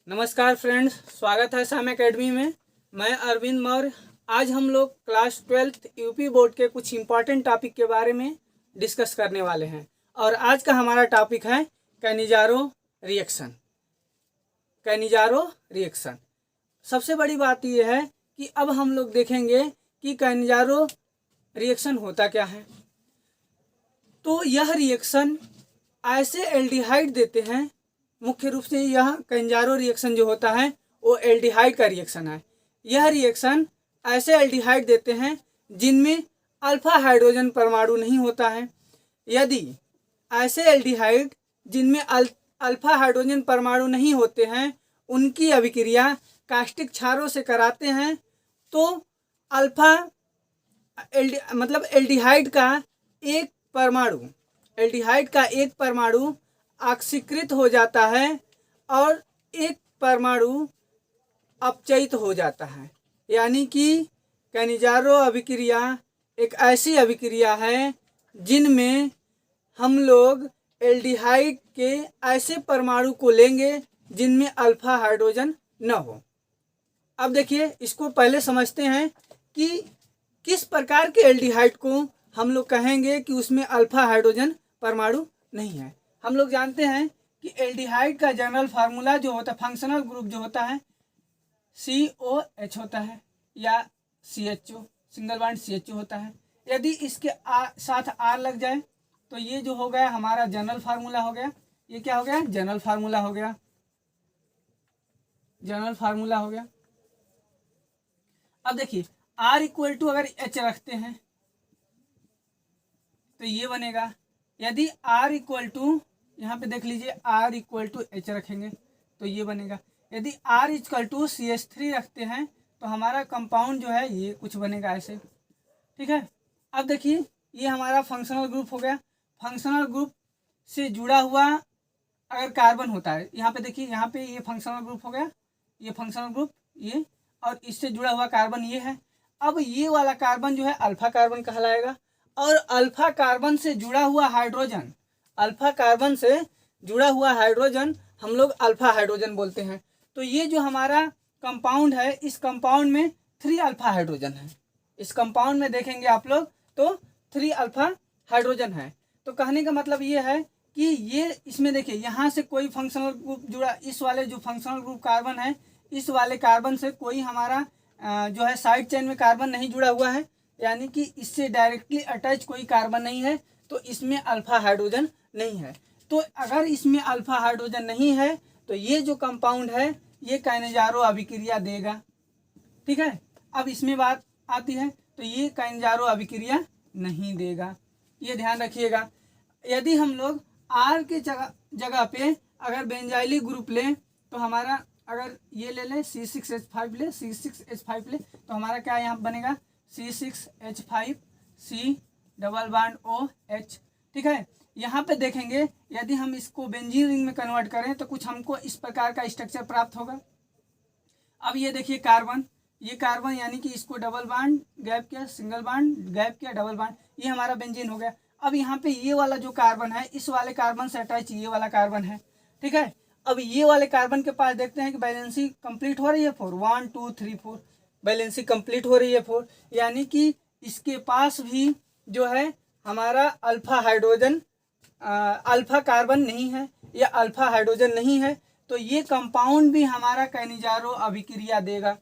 नमस्कार फ्रेंड्स, स्वागत है साम एकेडमी में। मैं अरविंद मौर्य। आज हम लोग क्लास 12th यूपी बोर्ड के कुछ इम्पॉर्टेंट टॉपिक के बारे में डिस्कस करने वाले हैं। और आज का हमारा टॉपिक है कैनिजारो रिएक्शन। कैनिजारो रिएक्शन सबसे बड़ी बात यह है कि अब हम लोग देखेंगे कि कैनिजारो रिएक्शन होता क्या है। तो यह रिएक्शन ऐसे एल्डिहाइड देते हैं, मुख्य रूप से यह कैनिजारो रिएक्शन जो होता है वो एल्डिहाइड का रिएक्शन है। यह रिएक्शन ऐसे एल्डिहाइड देते हैं जिनमें अल्फा हाइड्रोजन परमाणु नहीं होता है। यदि ऐसे एल्डिहाइड जिनमें अल्फा हाइड्रोजन परमाणु नहीं होते हैं उनकी अभिक्रिया कास्टिक क्षारों से कराते हैं तो अल्फा एल्डिहाइड का एक परमाणु ऑक्सीकृत हो जाता है और एक परमाणु अपचयित हो जाता है। यानी कि कैनिजारो अभिक्रिया एक ऐसी अभिक्रिया है जिनमें हम लोग एल्डिहाइड के ऐसे परमाणु को लेंगे जिनमें अल्फा हाइड्रोजन न हो। अब देखिए, इसको पहले समझते हैं कि किस प्रकार के एल्डिहाइड को हम लोग कहेंगे कि उसमें अल्फा हाइड्रोजन परमाणु नहीं है। हम लोग जानते हैं कि एल्डिहाइड का जनरल फार्मूला जो होता है, फंक्शनल ग्रुप जो होता है COH होता है या CHO, सिंगल बॉन्ड CHO होता है। यदि इसके साथ R लग जाए तो ये जो हो गया हमारा जनरल फार्मूला हो गया। ये क्या हो गया? जनरल फार्मूला हो गया। जनरल फार्मूला हो गया। अब देखिए, R इक्वल टू अगर H रखते हैं तो ये बनेगा। यदि R इक्वल टू, यहाँ पे देख लीजिए, R इक्वल टू H रखेंगे तो ये बनेगा। यदि R इक्वल टू CH3 रखते हैं तो हमारा कंपाउंड जो है ये कुछ बनेगा ऐसे। ठीक है। अब देखिए, ये हमारा फंक्शनल ग्रुप हो गया। फंक्शनल ग्रुप से जुड़ा हुआ अगर कार्बन होता है, यहाँ पे देखिए, यहाँ पे ये फंक्शनल ग्रुप हो गया, ये फंक्शनल ग्रुप, ये, और इससे जुड़ा हुआ कार्बन ये है। अब ये वाला कार्बन जो है अल्फा कार्बन कहलाएगा। और अल्फा कार्बन से जुड़ा हुआ हाइड्रोजन, अल्फा कार्बन से जुड़ा हुआ हाइड्रोजन हम लोग अल्फा हाइड्रोजन बोलते हैं। तो ये जो हमारा कंपाउंड है, इस कंपाउंड में 3 अल्फा हाइड्रोजन है। इस कंपाउंड में देखेंगे आप लोग तो 3 अल्फा हाइड्रोजन है। तो कहने का मतलब ये है कि ये, इसमें देखिए, यहाँ से कोई फंक्शनल ग्रुप जुड़ा, इस वाले जो फंक्शनल ग्रुप कार्बन है, इस वाले कार्बन से कोई हमारा जो है साइड चेन में कार्बन नहीं जुड़ा हुआ है, यानी कि इससे डायरेक्टली अटैच कोई कार्बन नहीं है, तो इसमें अल्फा हाइड्रोजन नहीं है। तो अगर इसमें अल्फा हाइड्रोजन नहीं है तो ये जो कंपाउंड है ये कैनिजारो अभिक्रिया देगा। ठीक है। अब इसमें बात आती है तो ये कैनिजारो अभिक्रिया नहीं देगा, ये ध्यान रखिएगा। यदि हम लोग R के जगह पे अगर बेंजाइली ग्रुप लें तो हमारा, अगर ये ले लें C6H5 ले, C6H5 ले, तो हमारा क्या यहाँ बनेगा? C6H5 C double bond OH। ठीक है। यहाँ पे देखेंगे, यदि हम इसको बेंजीन रिंग में कन्वर्ट करें तो कुछ हमको इस प्रकार का स्ट्रक्चर प्राप्त होगा। अब ये देखिए कार्बन, ये कार्बन, यानी कि इसको डबल बॉन्ड गैप किया, सिंगल बॉन्ड गैप किया, डबल बॉन्ड, ये हमारा बेंजीन हो गया। अब यहाँ पे ये वाला जो कार्बन है, इस वाले कार्बन से अटैच ये वाला कार्बन है। ठीक है। अब ये वाले कार्बन के पास देखते हैं कि बैलेंसी कंप्लीट हो रही है 4, 1 2 3 4, बैलेंसी कंप्लीट हो रही है 4, यानी कि इसके पास भी जो है हमारा अल्फा हाइड्रोजन, अल्फा कार्बन नहीं है या अल्फा हाइड्रोजन नहीं है, तो ये कंपाउंड भी हमारा कैनिजारो अभिक्रिया देगा।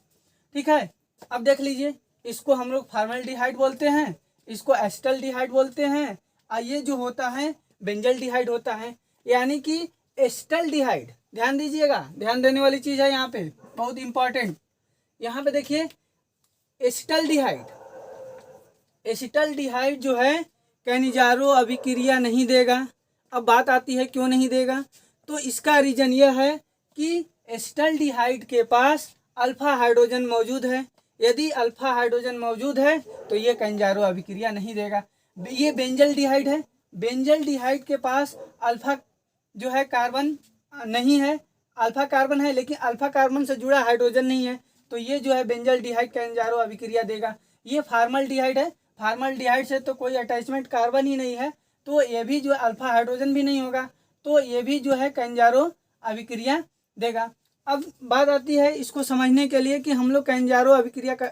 ठीक है। अब देख लीजिए, इसको हम लोग फॉर्मल्डिहाइड बोलते हैं, इसको एस्टल्डिहाइड बोलते हैं, और ये जो होता है बेंजल्डिहाइड होता है। यानी कि एस्टल्डिहाइड, ध्यान दीजिएगा, ध्यान देने वाली चीज़ है यहाँ पे, बहुत इंपॉर्टेंट। यहाँ पे देखिए, एसिटल्डिहाइड जो है कैनिजारो अभिक्रिया नहीं देगा। अब बात आती है क्यों नहीं देगा, तो इसका रीजन यह है कि एसिटल्डिहाइड के पास अल्फा हाइड्रोजन मौजूद है। यदि अल्फा हाइड्रोजन मौजूद है तो ये कैनिजारो अभिक्रिया नहीं देगा। ये बेंजल्डिहाइड है, बेंजल्डिहाइड के पास अल्फा जो है कार्बन नहीं है, अल्फा कार्बन है लेकिन अल्फा कार्बन से जुड़ा हाइड्रोजन नहीं है, तो ये जो है बेंजल्डिहाइड कैनिजारो अभिक्रिया देगा। ये फॉर्मल्डिहाइड है, फॉर्मल्डिहाइड से तो कोई अटैचमेंट कार्बन ही नहीं है, तो ये भी जो अल्फा हाइड्रोजन भी नहीं होगा, तो ये भी जो है कैनिजारो अभिक्रिया देगा। अब बात आती है इसको समझने के लिए कि हम लोग कैंजारो अभिक्रिया का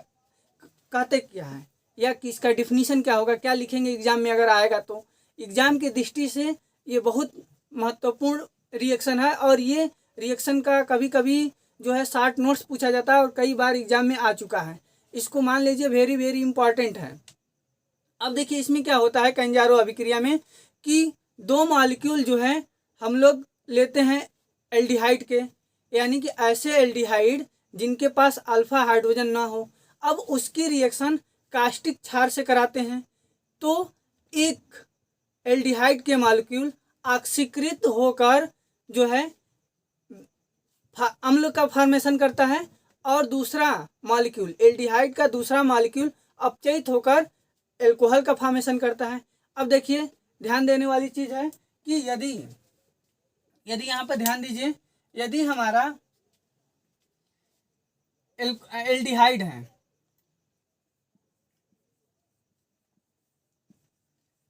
कहते क्या है या कि इसका डिफिनीशन क्या होगा, क्या लिखेंगे एग्जाम में अगर आएगा तो। एग्जाम की दृष्टि से ये बहुत महत्वपूर्ण रिएक्शन है और ये रिएक्शन का कभी कभी जो है 60 नोट्स पूछा जाता है और कई बार एग्जाम में आ चुका है। इसको मान लीजिए वेरी वेरी इंपॉर्टेंट है। अब देखिए इसमें क्या होता है कैंजारो अभिक्रिया में कि दो मॉलिक्यूल जो है हम लोग लेते हैं एल्डिहाइड के, यानी कि ऐसे एल्डिहाइड जिनके पास अल्फा हाइड्रोजन ना हो। अब उसकी रिएक्शन कास्टिक क्षार से कराते हैं तो एक एल्डिहाइड के मॉलिक्यूल ऑक्सीकृत होकर जो है अम्ल का फॉर्मेशन करता है और दूसरा मॉलिक्यूल एल्डिहाइड का दूसरा मॉलिक्यूल अपचयित होकर एल्कोहल का फॉर्मेशन करता है। अब देखिए ध्यान देने वाली चीज़ है कि यदि यहाँ पर ध्यान दीजिए, यदि हमारा एल्डिहाइड है,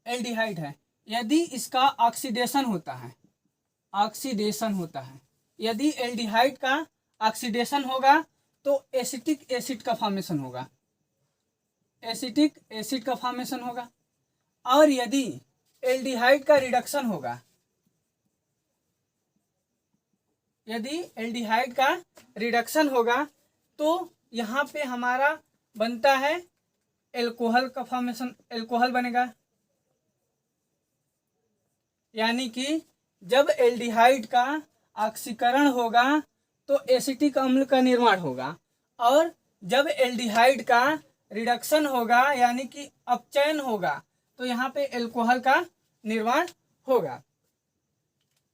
एल्डिहाइड है, यदि इसका ऑक्सीडेशन होता है, ऑक्सीडेशन होता है, यदि एल्डिहाइड का ऑक्सीडेशन होगा तो एसिटिक एसिड का फॉर्मेशन होगा, एसिटिक एसिड का फॉर्मेशन होगा। और यदि एल्डिहाइड का रिडक्शन होगा, यदि एल्डिहाइड का रिडक्शन होगा तो यहाँ पे हमारा बनता है एल्कोहल का फॉर्मेशन, एल्कोहल बनेगा। यानी कि जब एल्डिहाइड का ऑक्सीकरण होगा तो एसिटिक अम्ल का निर्माण होगा और जब एल्डिहाइड का रिडक्शन होगा यानी कि अपचयन होगा तो यहाँ पे एल्कोहल का निर्माण होगा।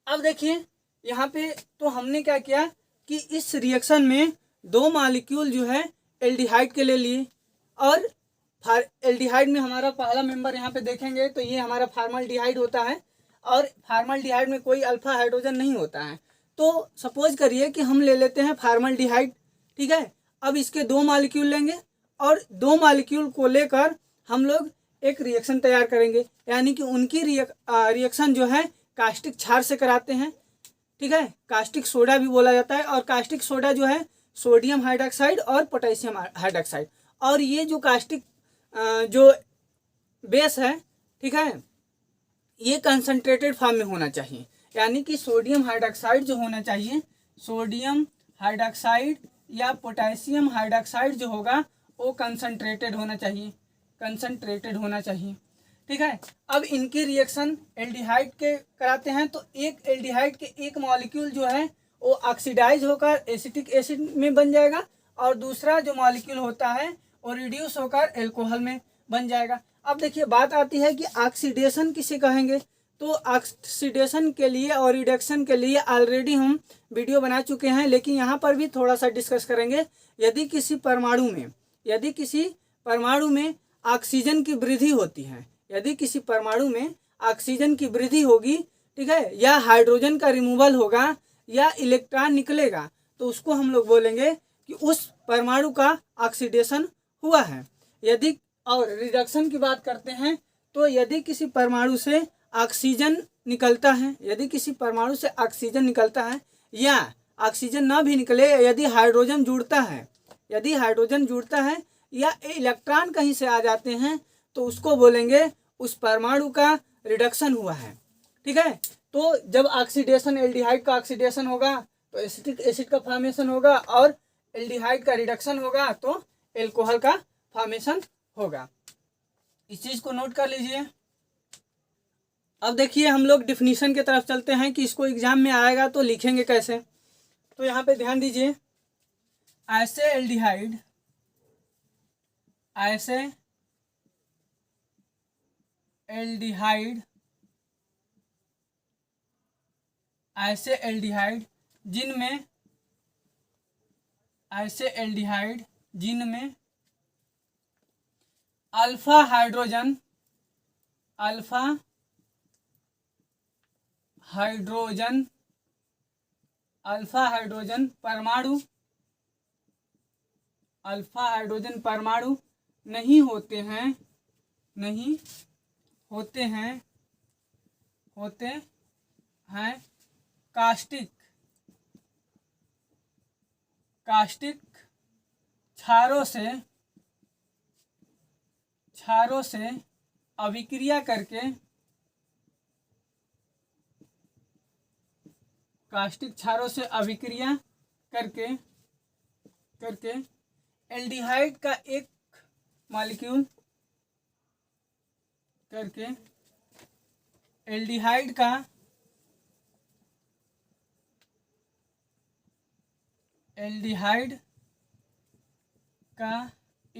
अब देखिए यहाँ पे तो हमने क्या किया कि इस रिएक्शन में दो मॉलिक्यूल जो है एल्डिहाइड के ले लिए और एल्डिहाइड में हमारा पहला मेंबर यहाँ पे देखेंगे तो ये हमारा फॉर्मल्डिहाइड होता है और फॉर्मल्डिहाइड में कोई अल्फा हाइड्रोजन नहीं होता है। तो सपोज करिए कि हम ले लेते हैं फॉर्मल्डिहाइड, ठीक है। अब इसके दो मॉलिक्यूल लेंगे और दो मॉलिक्यूल को लेकर हम लोग एक रिएक्शन तैयार करेंगे, यानी कि उनकी रिएक्शन जो है कास्टिक क्षार से कराते हैं, ठीक है। कास्टिक सोडा भी बोला जाता है और कास्टिक सोडा जो है सोडियम हाइड्रॉक्साइड और पोटेशियम हाइड्रॉक्साइड, और ये जो कास्टिक जो बेस है, ठीक है, ये कंसंट्रेटेड फॉर्म में होना चाहिए, यानी कि सोडियम हाइड्रॉक्साइड जो होना चाहिए, सोडियम हाइड्रॉक्साइड या पोटेशियम हाइड्रॉक्साइड जो होगा वो कंसंट्रेटेड होना चाहिए, कंसंट्रेटेड होना चाहिए, ठीक है। अब इनकी रिएक्शन एल्डिहाइड के कराते हैं तो एक एल्डिहाइड के एक मॉलिक्यूल जो है वो ऑक्सीडाइज होकर एसिटिक एसिड में बन जाएगा और दूसरा जो मॉलिक्यूल होता है वो रिड्यूस होकर एल्कोहल में बन जाएगा। अब देखिए बात आती है कि ऑक्सीडेशन किसे कहेंगे, तो ऑक्सीडेशन के लिए और रिडक्शन के लिए ऑलरेडी हम वीडियो बना चुके हैं, लेकिन यहाँ पर भी थोड़ा सा डिस्कस करेंगे। यदि किसी परमाणु में ऑक्सीजन की वृद्धि होती है, यदि किसी परमाणु में ऑक्सीजन की वृद्धि होगी, ठीक है, या हाइड्रोजन का रिमूवल होगा या इलेक्ट्रॉन निकलेगा तो उसको हम लोग बोलेंगे कि उस परमाणु का ऑक्सीडेशन हुआ है। यदि और रिडक्शन की बात करते हैं तो यदि किसी परमाणु से ऑक्सीजन निकलता है, यदि किसी परमाणु से ऑक्सीजन निकलता है या ऑक्सीजन ना भी निकले, यदि हाइड्रोजन जुड़ता है, यदि हाइड्रोजन जुड़ता है या इलेक्ट्रॉन कहीं से आ जाते हैं तो उसको बोलेंगे उस परमाणु का रिडक्शन हुआ है, ठीक है। तो जब ऑक्सीडेशन एल्डिहाइड का ऑक्सीडेशन होगा तो एसिटिक एसिड का फॉर्मेशन होगा और एल्डिहाइड का रिडक्शन होगा तो एल्कोहल का फॉर्मेशन होगा। इस चीज को नोट कर लीजिए। अब देखिए हम लोग डिफिनीशन की तरफ चलते हैं कि इसको एग्जाम में आएगा तो लिखेंगे कैसे। तो यहाँ पे ध्यान दीजिए, ऐसे एल्डिहाइड, ऐसे एल्डिहाइड, ऐसे एल्डिहाइड जिनमें, ऐसे एल्डिहाइड जिनमें alpha hydrogen, alpha hydrogen, alpha hydrogen परमाणु, अल्फा हाइड्रोजन परमाणु नहीं होते हैं, नहीं होते हैं, होते हैं कास्टिक, कास्टिक क्षारों से अभिक्रिया करके कास्टिक क्षारों से अभिक्रिया करके एल्डिहाइड का एक मॉलिक्यूल करके एल्डिहाइड का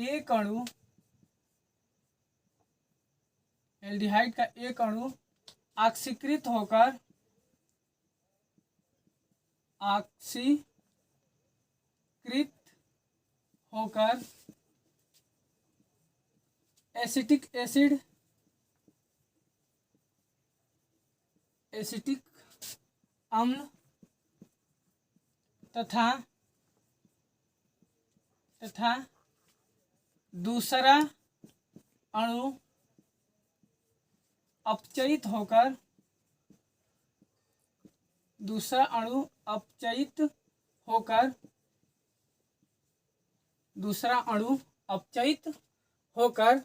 एक अणु ऑक्सीकृत होकर एसिटिक अम्ल तथा दूसरा अणु अपचयित होकर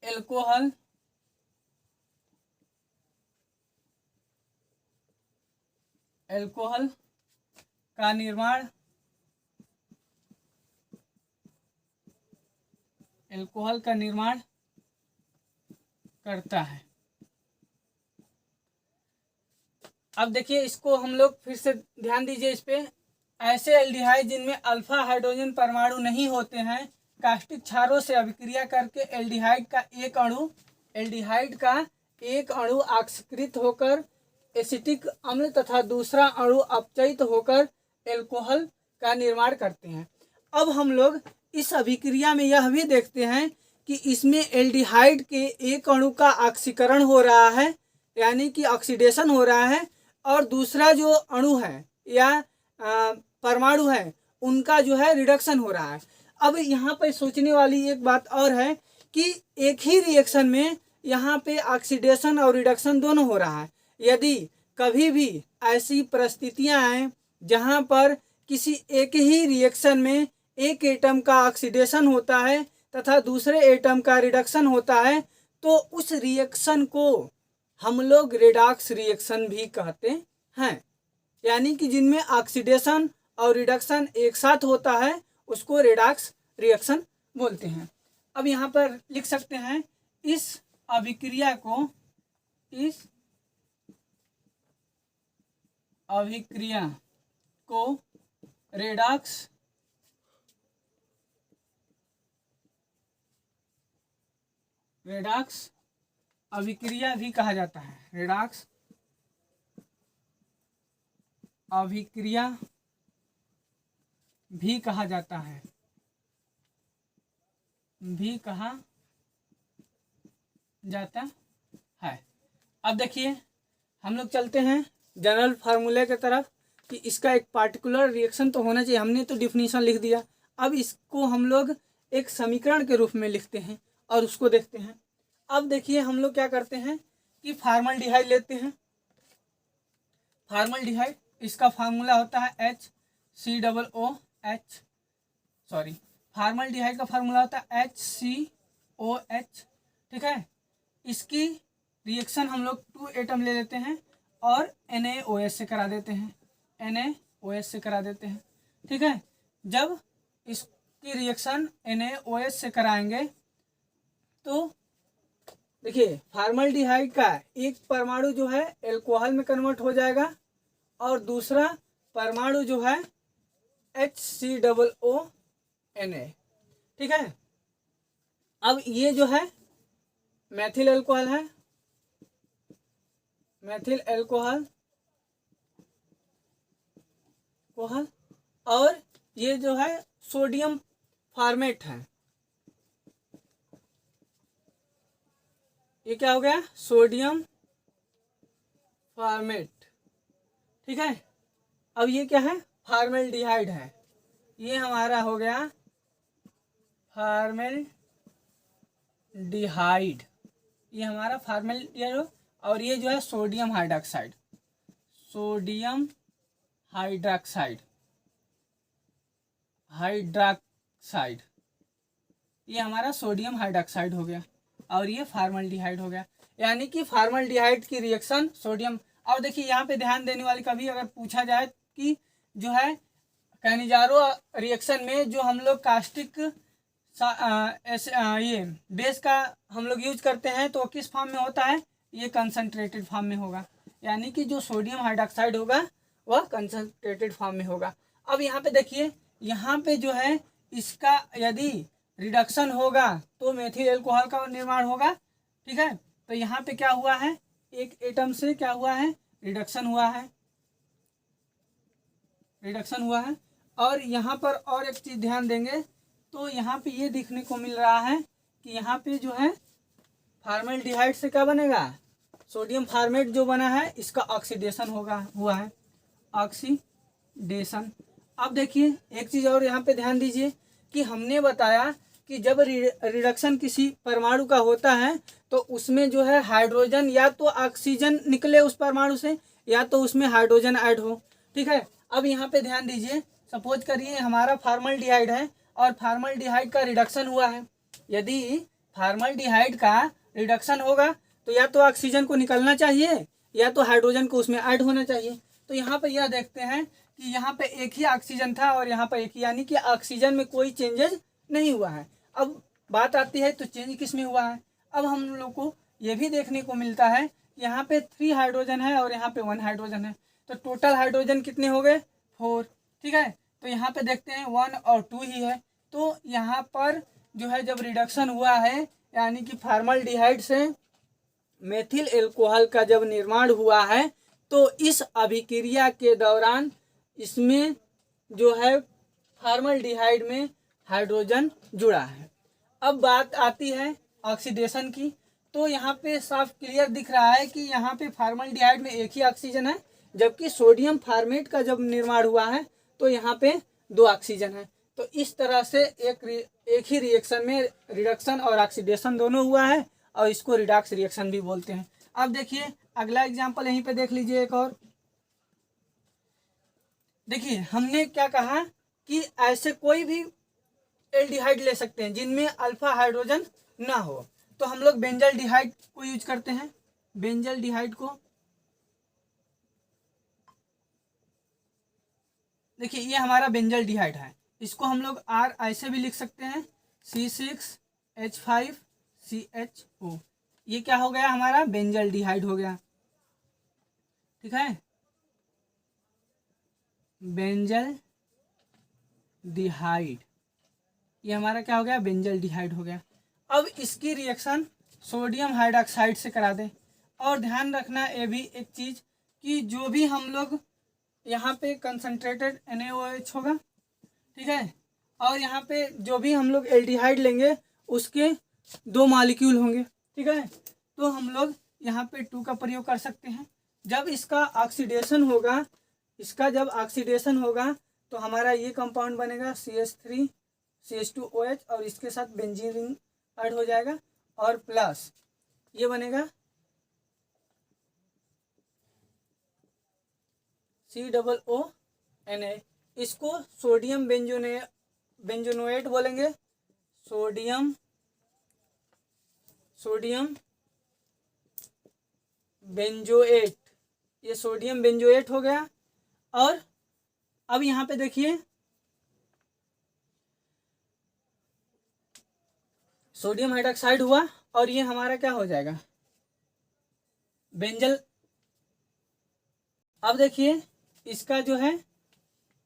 एल्कोहल का निर्माण करता है। अब देखिए इसको हम लोग फिर से ध्यान दीजिए इस पे। ऐसे एल्डिहाइड जिनमें अल्फा हाइड्रोजन परमाणु नहीं होते हैं, कास्टिक क्षारों से अभिक्रिया करके एल्डिहाइड का एक अणु ऑक्सीकृत होकर एसिटिक अम्ल तथा दूसरा अणु अपचयित होकर एल्कोहल का निर्माण करते हैं। अब हम लोग इस अभिक्रिया में यह भी देखते हैं कि इसमें एल्डिहाइड के एक अणु का ऑक्सीकरण हो रहा है, यानी कि ऑक्सीडेशन हो रहा है, और दूसरा जो अणु है या परमाणु है उनका जो है रिडक्शन हो रहा है। अब यहाँ पर सोचने वाली एक बात और है कि एक ही रिएक्शन में यहाँ पे ऑक्सीडेशन और रिडक्शन दोनों हो रहा है। यदि कभी भी ऐसी परिस्थितियाँ आए जहाँ पर किसी एक ही रिएक्शन में एक एटम का ऑक्सीडेशन होता है तथा दूसरे एटम का रिडक्शन होता है, तो उस रिएक्शन को हम लोग रेडॉक्स रिएक्शन भी कहते हैं। यानी कि जिनमें ऑक्सीडेशन और रिडक्शन एक साथ होता है उसको रेडॉक्स रिएक्शन बोलते हैं। अब यहाँ पर लिख सकते हैं इस अभिक्रिया को रेडॉक्स अभिक्रिया भी कहा जाता है। रेडॉक्स अभिक्रिया भी कहा जाता है। अब देखिए हम लोग चलते हैं जनरल फार्मूले की तरफ कि इसका एक पार्टिकुलर रिएक्शन तो होना चाहिए। हमने तो डिफिनीशन लिख दिया, अब इसको हम लोग एक समीकरण के रूप में लिखते हैं और उसको देखते हैं। अब देखिए हम लोग क्या करते हैं कि फॉर्मल्डिहाइड लेते हैं। फॉर्मल्डिहाइड इसका फार्मूला होता है फॉर्मल्डिहाइड का फार्मूला होता है HCOH। ठीक है, इसकी रिएक्शन हम लोग 2 एटम ले लेते हैं और NaOH से करा देते हैं। ठीक है, जब इसकी रिएक्शन NaOH से कराएंगे तो देखिए फॉर्मल्डिहाइड का एक परमाणु जो है एल्कोहल में कन्वर्ट हो जाएगा और दूसरा परमाणु जो है HCOONA। ठीक है, अब ये जो है मैथिल अल्कोहल है, मैथिल अल्कोहल और ये जो है सोडियम फॉर्मेट है। ये क्या हो गया? Sodium format. ठीक है, अब ये क्या है? फॉर्मल्डिहाइड है। ये हमारा हो गया फॉर्मल्डिहाइड, ये हमारा फॉर्मल्डिहाइड, और ये जो है सोडियम हाइड्रोक्साइड। हाइड्रॉक्साइड, ये हमारा सोडियम हाइड्रॉक्साइड हो गया और ये फार्मल्डिहाइड हो गया। यानी कि फार्मल्डिहाइड की रिएक्शन सोडियम। और देखिए यहाँ पे ध्यान देने वाली, कभी अगर पूछा जाए कि जो है कैनिजारो रिएक्शन में जो हम लोग कास्टिक ये बेस का हम लोग यूज करते हैं तो किस फॉर्म में होता है, ये कंसनट्रेटेड फॉर्म में होगा। यानी कि जो सोडियम हाइड्रॉक्साइड होगा वह कंसनट्रेटेड फॉर्म में होगा। अब यहाँ पे देखिए, यहाँ पे जो है इसका यदि रिडक्शन होगा तो मेथिल एल्कोहल का निर्माण होगा। ठीक है, तो यहाँ पे क्या हुआ है, एक एटम से क्या हुआ है, रिडक्शन हुआ है, रिडक्शन हुआ है। और यहाँ पर और एक चीज ध्यान देंगे तो यहाँ पे ये देखने को मिल रहा है कि यहाँ पे जो है फार्मल्डिहाइड से क्या बनेगा, सोडियम फार्मेट जो बना है इसका ऑक्सीडेशन हुआ है, ऑक्सीडेशन। अब देखिए एक चीज़ और यहाँ पे ध्यान दीजिए कि हमने बताया कि जब रिडक्शन किसी परमाणु का होता है तो उसमें जो है हाइड्रोजन या तो ऑक्सीजन निकले उस परमाणु से या तो उसमें हाइड्रोजन ऐड हो। ठीक है, अब यहाँ पे ध्यान दीजिए, सपोज करिए हमारा फार्मल्डिहाइड है और फार्मल्डिहाइड का रिडक्शन हुआ है। यदि फार्मल्डिहाइड का रिडक्शन होगा तो या तो ऑक्सीजन को निकलना चाहिए या तो हाइड्रोजन को उसमें ऐड होना चाहिए। तो यहाँ पे यह देखते हैं कि यहाँ पे एक ही ऑक्सीजन था और यहाँ पे एक ही, यानी कि ऑक्सीजन में कोई चेंजेस नहीं हुआ है। अब बात आती है तो चेंज किस में हुआ है। अब हम लोग को ये भी देखने को मिलता है यहाँ पे 3 हाइड्रोजन है और यहाँ पे 1 हाइड्रोजन है, तो टोटल हाइड्रोजन कितने हो गए, 4। ठीक है, तो यहाँ पे देखते हैं 1 और 2 ही है। तो यहाँ पर जो है जब रिडक्शन हुआ है यानी कि फार्मल्डिहाइड से मेथिल एल्कोहल का जब निर्माण हुआ है तो इस अभिक्रिया के दौरान इसमें जो है फार्मल्डिहाइड में हाइड्रोजन जुड़ा है। अब बात आती है ऑक्सीडेशन की, तो यहाँ पे साफ क्लियर दिख रहा है कि यहाँ पे फार्मल्डिहाइड में एक ही ऑक्सीजन है, जबकि सोडियम फार्मेट का जब निर्माण हुआ है तो यहाँ पे 2 ऑक्सीजन है। तो इस तरह से एक ही रिएक्शन में रिडक्शन और ऑक्सीडेशन दोनों हुआ है और इसको रिडॉक्स रिएक्शन भी बोलते हैं। अब देखिए अगला एग्जांपल यहीं पे देख लीजिए एक और। देखिए हमने क्या कहा कि ऐसे कोई भी एल्डिहाइड ले सकते हैं जिनमें अल्फा हाइड्रोजन ना हो, तो हम लोग बेंजल्डिहाइड को यूज करते हैं। बेंजल्डिहाइड को देखिए ये हमारा बेंजल्डिहाइड है, इसको हम लोग R ऐसे भी लिख सकते हैं, C6H5CHO। ये क्या हो गया, हमारा बेंजल्डिहाइड हो गया। ठीक है, बेंजल्डिहाइड ये हमारा क्या हो गया, बेंजल्डिहाइड हो गया। अब इसकी रिएक्शन सोडियम हाइड्रॉक्साइड से करा दें। और ध्यान रखना ये भी एक चीज़ कि जो भी हम लोग यहाँ पे कंसनट्रेटेड NaOH होगा, ठीक है, और यहाँ पे जो भी हम लोग एल्डिहाइड लेंगे उसके 2 मॉलिक्यूल होंगे। ठीक है, तो हम लोग यहाँ पे 2 का प्रयोग कर सकते हैं। जब इसका ऑक्सीडेशन होगा, इसका जब ऑक्सीडेशन होगा तो हमारा ये कंपाउंड बनेगा CH3CH2OH और इसके साथ बेंजीन रिंग ऐड हो जाएगा और प्लस ये बनेगा COONA। इसको सोडियम बेंजोनोएट बोलेंगे, सोडियम बेंजोएट, ये सोडियम बेंजोएट हो गया। और अब यहाँ पे देखिए सोडियम हाइड्रॉक्साइड हुआ और ये हमारा क्या हो जाएगा, बेंजल। अब देखिए इसका जो है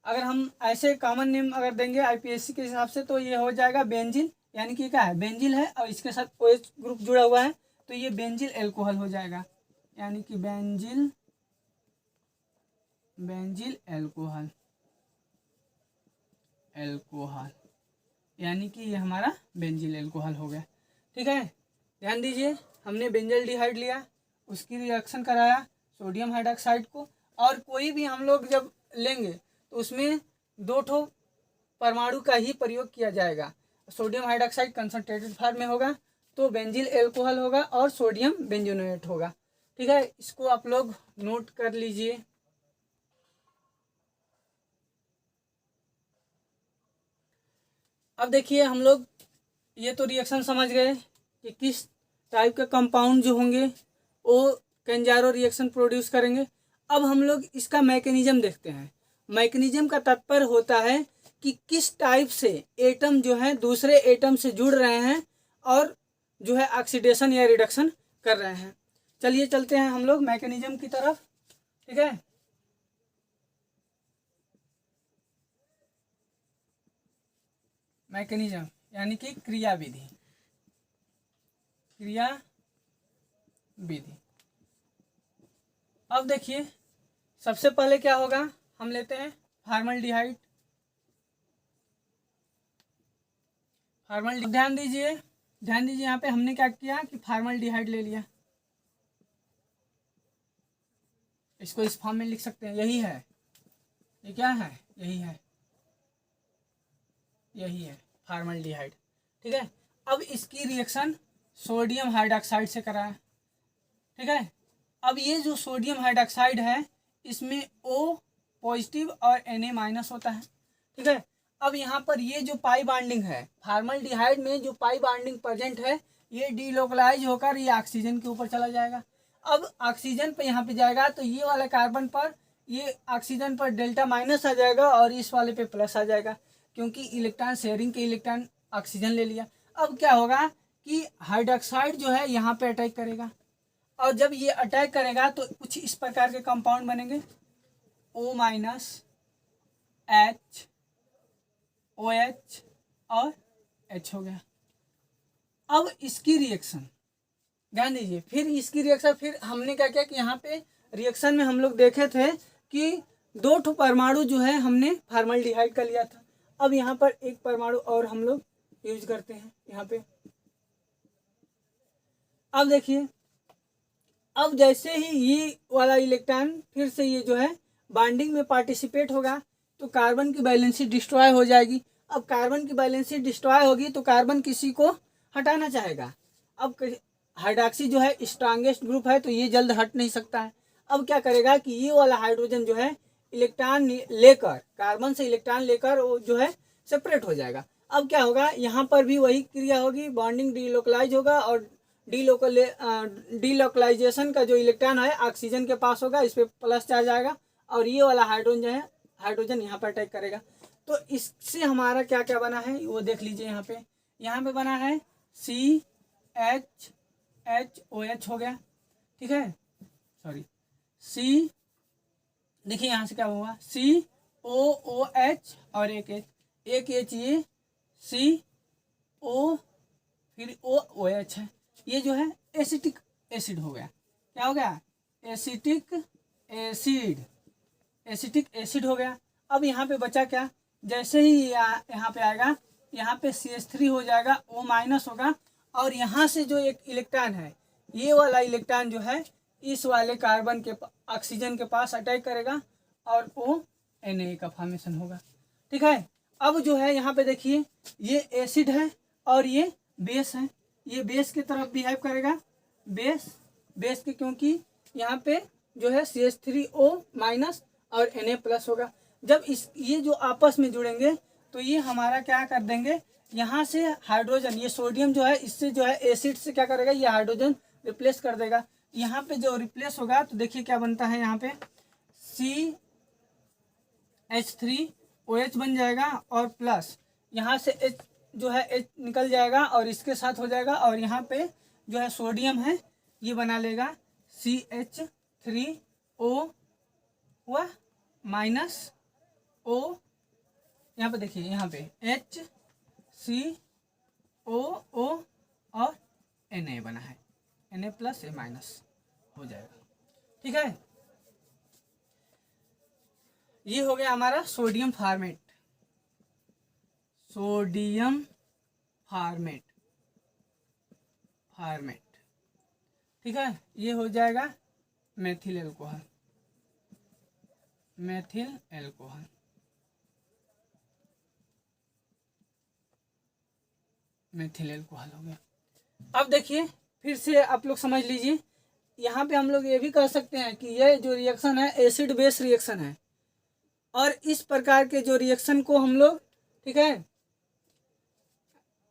अगर हम ऐसे कॉमन नेम अगर देंगे IPSC के हिसाब से तो ये हो जाएगा बेंजिल, यानी कि क्या है, बेंजिल है और इसके साथ OH ग्रुप जुड़ा हुआ है तो ये बेंजिल एल्कोहल हो जाएगा, यानी कि बेंजिल एल्कोहल यानी कि ये हमारा बेंजिल एल्कोहल हो गया। ठीक है, ध्यान दीजिए हमने बेंजल्डिहाइड लिया, उसकी रिएक्शन कराया सोडियम हाइड्रॉक्साइड को, और कोई भी हम लोग जब लेंगे तो उसमें 2 परमाणु का ही प्रयोग किया जाएगा। सोडियम हाइड्रॉक्साइड कंसनट्रेटेड फॉर्म में होगा तो बेंजिल एल्कोहल होगा और सोडियम बेंजोनेट होगा। ठीक है, इसको आप लोग नोट कर लीजिए। अब देखिए हम लोग ये तो रिएक्शन समझ गए कि किस टाइप के कंपाउंड जो होंगे वो कैंजारो रिएक्शन प्रोड्यूस करेंगे। अब हम लोग इसका मैकेनिज्म देखते हैं। मैकेनिज्म का तात्पर्य होता है कि किस टाइप से एटम जो है दूसरे एटम से जुड़ रहे हैं और जो है ऑक्सीडेशन या रिडक्शन कर रहे हैं। चलिए चलते हैं हम लोग मैकेनिज्म की तरफ। ठीक है, मैकेनिज्म यानी कि क्रिया विधि। क्रिया विधि। अब देखिए सबसे पहले क्या होगा, हम लेते हैं फॉर्मल्डिहाइड। ध्यान दीजिए यहाँ पे हमने क्या किया कि फॉर्मल्डिहाइड ले लिया। इसको इस फॉर्म में लिख सकते हैं, यही है, ये क्या है, यही है फॉर्मल्डिहाइड। ठीक है, अब इसकी रिएक्शन सोडियम हाइड्रॉक्साइड से करा है। ठीक है, अब ये जो सोडियम हाइड्रॉक्साइड है इसमें O पॉजिटिव और Na- होता है। ठीक है, अब यहाँ पर ये जो पाई बाइंडिंग है फॉर्मल्डिहाइड में, जो पाई बाइंडिंग प्रेजेंट है ये डीलोकलाइज होकर ये ऑक्सीजन के ऊपर चला जाएगा। अब ऑक्सीजन पे यहाँ पे जाएगा तो ये वाला कार्बन पर, ये ऑक्सीजन पर डेल्टा माइनस आ जाएगा और इस वाले पे प्लस आ जाएगा, क्योंकि इलेक्ट्रॉन शेयरिंग के इलेक्ट्रॉन ऑक्सीजन ले लिया। अब क्या होगा कि हाइड्रॉक्साइड जो है यहाँ पे अटैक करेगा, और जब ये अटैक करेगा तो कुछ इस प्रकार के कंपाउंड बनेंगे, O- H OH और H हो गया। अब इसकी रिएक्शन ध्यान दीजिए, फिर इसकी रिएक्शन, फिर हमने क्या किया कि यहाँ पे रिएक्शन में हम लोग देखे थे कि 2 परमाणु जो है हमने फॉर्मल्डिहाइड का लिया था। अब यहाँ पर एक परमाणु और हम लोग यूज करते हैं यहाँ पे। अब देखिए, अब जैसे ही ये वाला इलेक्ट्रॉन फिर से ये जो है बॉन्डिंग में पार्टिसिपेट होगा तो कार्बन की वैलेंसी डिस्ट्रॉय हो जाएगी। अब कार्बन की वैलेंसी डिस्ट्रॉय होगी तो कार्बन किसी को हटाना चाहेगा। अब हाइड्रॉक्सी जो है स्ट्रांगेस्ट ग्रुप है तो ये जल्द हट नहीं सकता है। अब क्या करेगा कि ये वाला हाइड्रोजन जो है इलेक्ट्रॉन लेकर, कार्बन से इलेक्ट्रॉन लेकर वो जो है सेपरेट हो जाएगा। अब क्या होगा, यहाँ पर भी वही क्रिया होगी, बॉन्डिंग डीलोकलाइज होगा और डीलोकलाइजेशन का जो इलेक्ट्रॉन है ऑक्सीजन के पास होगा, इस पर प्लस चार्ज आएगा और ये वाला हाइड्रोजन जो है हाइड्रोजन यहाँ पर अटैक करेगा। तो इससे हमारा क्या क्या बना है वो देख लीजिए। यहाँ पे बना है CHOH हो गया। ठीक है, सॉरी C, देखिए यहाँ से क्या हुआ, COOH और एक H, ये CO फिर OOH है, ये जो है एसिटिक एसिड हो गया। क्या हो गया, एसिटिक एसिड हो गया। अब यहाँ पे बचा क्या, जैसे ही यहाँ पे आएगा, यहाँ पे CH3 हो जाएगा, O- होगा और यहाँ से जो एक इलेक्ट्रॉन है ये वाला इलेक्ट्रॉन जो है इस वाले कार्बन के ऑक्सीजन के पास अटैक करेगा और ONA का फॉर्मेशन होगा। ठीक है, अब जो है यहाँ पे देखिए ये एसिड है और ये बेस है, ये बेस की तरफ बिहेव करेगा, बेस के, क्योंकि यहाँ पे जो है CH3O- और Na+ होगा। जब ये जो आपस में जुड़ेंगे तो ये हमारा क्या कर देंगे, यहाँ से हाइड्रोजन, ये सोडियम जो है इससे जो है एसिड से क्या करेगा, ये हाइड्रोजन रिप्लेस कर देगा। यहाँ पे जो रिप्लेस होगा तो देखिए क्या बनता है, यहाँ पे CH3OH बन जाएगा और प्लस यहाँ से H जो है H निकल जाएगा और इसके साथ हो जाएगा और यहाँ पे जो है सोडियम है ये बना लेगा CH3O हुआ -O। यहाँ पे देखिए, यहाँ पे HCOO और Na बना है, Na+A- हो जाएगा। ठीक है, ये हो गया हमारा सोडियम फॉर्मेट। ठीक है, ये हो जाएगा मेथिल एल्कोहल। हो गया। अब देखिए फिर से आप लोग समझ लीजिए, यहाँ पे हम लोग ये भी कह सकते हैं कि यह जो रिएक्शन है एसिड बेस रिएक्शन है और इस प्रकार के जो रिएक्शन को हम लोग, ठीक है,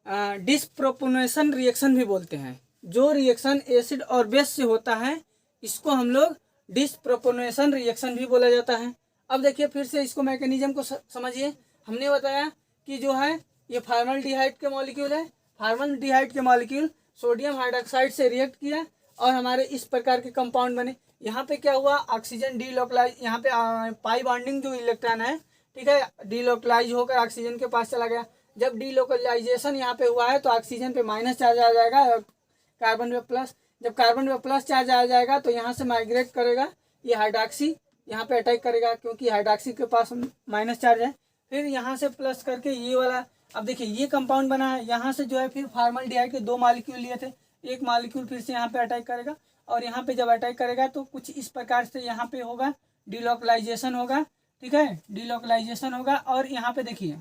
डिस्प्रोपोर्शनल रिएक्शन भी बोलते हैं। जो रिएक्शन एसिड और बेस से होता है इसको हम लोग डिस्प्रोपोर्शनल रिएक्शन भी बोला जाता है। अब देखिए फिर से इसको मैकेनिज्म को समझिए। हमने बताया कि जो है ये फॉर्मल्डिहाइड के मॉलिक्यूल है। फॉर्मल्डिहाइड के मॉलिक्यूल सोडियम हाइड्रोक्साइड से रिएक्ट किया और हमारे इस प्रकार के कंपाउंड बने। यहाँ पे क्या हुआ, ऑक्सीजन डीलोकलाइज, यहाँ पे पाई बॉन्डिंग जो इलेक्ट्रॉन है, ठीक है, डीलोकलाइज होकर ऑक्सीजन के पास चला गया। जब डीलोकलाइजेशन यहाँ पे हुआ है तो ऑक्सीजन पे माइनस चार्ज आ जाएगा और कार्बन पे प्लस। जब कार्बन पे प्लस चार्ज आ जाएगा तो यहाँ से माइग्रेट करेगा ये हाइड्रॉक्सी, यहाँ पे अटैक करेगा क्योंकि हाइड्रॉक्सी के पास माइनस चार्ज है। फिर यहाँ से प्लस करके ये वाला, अब देखिए ये कंपाउंड बना है। यहाँ से जो है फिर फॉर्मल्डिहाइड के 2 मॉलिक्यूल लिए थे, एक मॉलिक्यूल फिर से यहाँ पे अटैक करेगा और यहाँ पे जब अटैक करेगा तो कुछ इस प्रकार से यहाँ पे होगा, डीलोकलाइजेशन होगा, ठीक है, डीलोकलाइजेशन होगा और यहाँ पे देखिए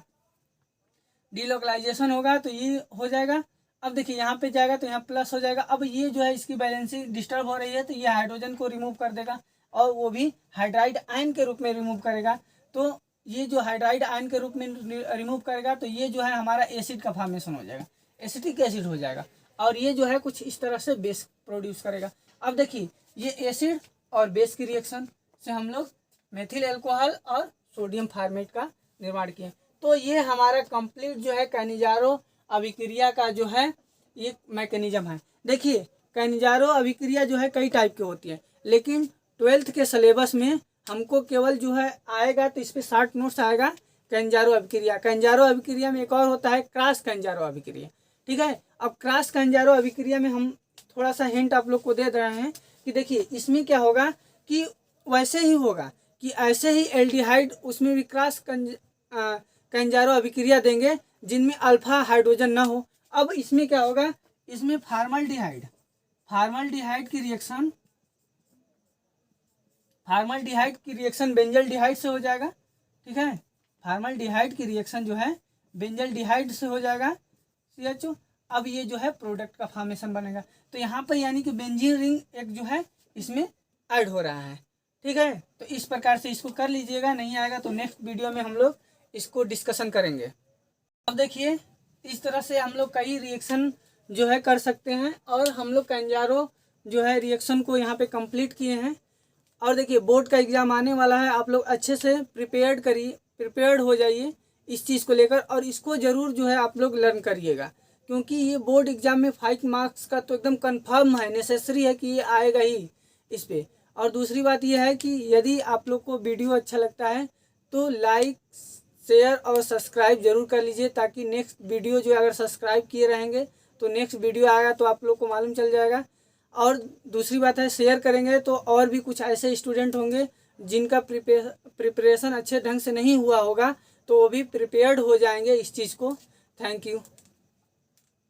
डीलोकलाइजेशन होगा तो ये हो जाएगा। अब देखिए यहाँ पे जाएगा तो यहाँ प्लस हो जाएगा। अब ये जो है इसकी बैलेंसिंग डिस्टर्ब हो रही है तो ये हाइड्रोजन को रिमूव कर देगा और वो भी हाइड्राइड आयन के रूप में रिमूव करेगा। तो ये जो हाइड्राइड आयन के रूप में रिमूव करेगा तो ये जो है हमारा एसिड का फॉर्मेशन हो जाएगा, एसिटिक एसिड हो जाएगा और ये जो है कुछ इस तरह से बेस प्रोड्यूस करेगा। अब देखिए ये एसिड और बेस की रिएक्शन से हम लोग मेथिल एल्कोहल और सोडियम फॉर्मेट का निर्माण किए। तो ये हमारा कंप्लीट जो है कैनिजारो अभिक्रिया का जो है ये मैकेनिज्म है। देखिए कैनिजारो अभिक्रिया जो है कई टाइप की होती है, लेकिन 12th के सिलेबस में हमको केवल जो है आएगा तो इस पर 60 नोट्स आएगा कैनिजारो अभिक्रिया। कैनिजारो अभिक्रिया में एक और होता है क्रॉस कैनिजारो अभिक्रिया, ठीक है। अब क्रॉस कैनिजारो अभिक्रिया में हम थोड़ा सा हिंट आप लोग को दे रहे हैं कि देखिए इसमें क्या होगा कि वैसे ही होगा कि ऐसे ही एल्डिहाइड उसमें भी क्रॉस कैनिजारो अभिक्रिया देंगे जिनमें अल्फा हाइड्रोजन ना हो। अब इसमें क्या होगा, इसमें फॉर्मल्डिहाइड की रिएक्शन बेंजल्डिहाइड से हो जाएगा, ठीक है। फॉर्मल्डिहाइड की रिएक्शन जो है बेंजल्डिहाइड से हो जाएगा CHO। अब ये जो है प्रोडक्ट का फॉर्मेशन बनेगा। तो यहाँ पर यानी कि बेंजीन रिंग एक जो है इसमें ऐड हो रहा है, ठीक है। तो इस प्रकार से इसको कर लीजिएगा, नहीं आएगा तो नेक्स्ट वीडियो में हम लोग इसको डिस्कशन करेंगे। अब देखिए इस तरह से हम लोग कई रिएक्शन जो है कर सकते हैं और हम लोग कैनिजारो जो है रिएक्शन को यहाँ पे कंप्लीट किए हैं। और देखिए बोर्ड का एग्ज़ाम आने वाला है, आप लोग अच्छे से प्रिपेयर्ड हो जाइए इस चीज़ को लेकर और इसको ज़रूर जो है आप लोग लर्न करिएगा क्योंकि ये बोर्ड एग्ज़ाम में 5 मार्क्स का तो एकदम कंफर्म है, नेसेसरी है कि ये आएगा ही इस पर। और दूसरी बात ये है कि यदि आप लोग को वीडियो अच्छा लगता है तो लाइक शेयर और सब्सक्राइब जरूर कर लीजिए ताकि नेक्स्ट वीडियो जो अगर सब्सक्राइब किए रहेंगे तो नेक्स्ट वीडियो आएगा तो आप लोग को मालूम चल जाएगा। और दूसरी बात है शेयर करेंगे तो और भी कुछ ऐसे स्टूडेंट होंगे जिनका प्रिपरेशन अच्छे ढंग से नहीं हुआ होगा तो वो भी प्रिपेयर्ड हो जाएंगे इस चीज़ को। Thank you.